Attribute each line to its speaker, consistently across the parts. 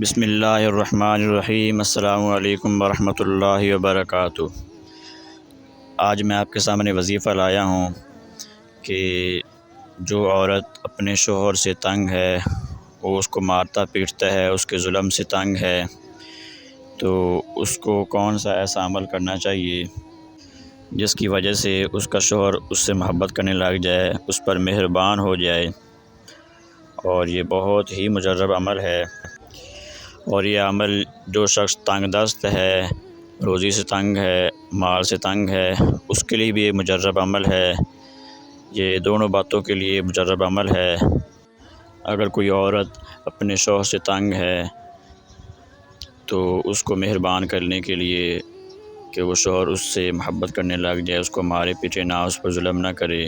Speaker 1: بسم اللہ الرحمن الرحیم۔ السلام علیکم ورحمۃ اللہ وبرکاتہ۔ آج میں آپ کے سامنے وظیفہ لایا ہوں کہ جو عورت اپنے شوہر سے تنگ ہے، وہ اس کو مارتا پیٹتا ہے، اس کے ظلم سے تنگ ہے، تو اس کو کون سا ایسا عمل کرنا چاہیے جس کی وجہ سے اس کا شوہر اس سے محبت کرنے لگ جائے، اس پر مہربان ہو جائے۔ اور یہ بہت ہی مجرب عمل ہے، اور یہ عمل جو شخص تنگ دست ہے، روزی سے تنگ ہے، مال سے تنگ ہے، اس کے لیے بھی یہ مجرب عمل ہے۔ یہ دونوں باتوں کے لیے مجرب عمل ہے۔ اگر کوئی عورت اپنے شوہر سے تنگ ہے تو اس کو مہربان کرنے کے لیے کہ وہ شوہر اس سے محبت کرنے لگ جائے، اس کو مارے پیٹے نہ، اس پر ظلم نہ کرے،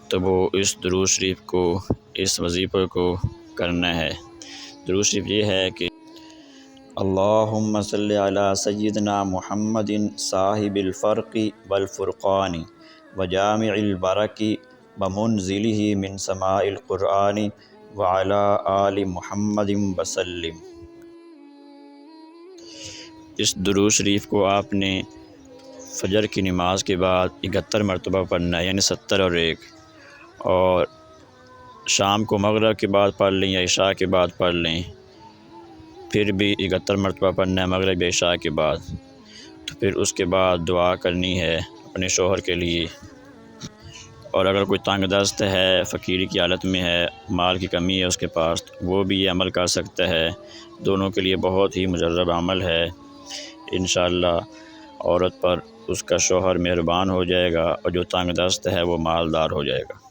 Speaker 1: تو وہ اس درود شریف کو، اس وظیفے کو کرنا ہے۔ درود شریف یہ ہے کہ اللہم صلی علی سیدنا محمد صاحب الفرق والفرقان وجامع البرک ومنزلہ من سماء القرآن وعلی آل محمد وسلم۔ اس درود شریف کو آپ نے فجر کی نماز کے بعد 71 مرتبہ پڑھنا ہے، یعنی 70 اور 1، اور شام کو مغرب کے بعد پڑھ لیں یا عشاء کے بعد پڑھ لیں، پھر بھی 71 مرتبہ پڑھنا ہے مغرب عشاء کے بعد۔ تو پھر اس کے بعد دعا کرنی ہے اپنے شوہر کے لیے۔ اور اگر کوئی تنگ دست ہے، فقیری کی حالت میں ہے، مال کی کمی ہے اس کے پاس، وہ بھی یہ عمل کر سکتا ہے۔ دونوں کے لیے بہت ہی مجرب عمل ہے۔ انشاءاللہ عورت پر اس کا شوہر مہربان ہو جائے گا، اور جو تنگ دست ہے وہ مالدار ہو جائے گا۔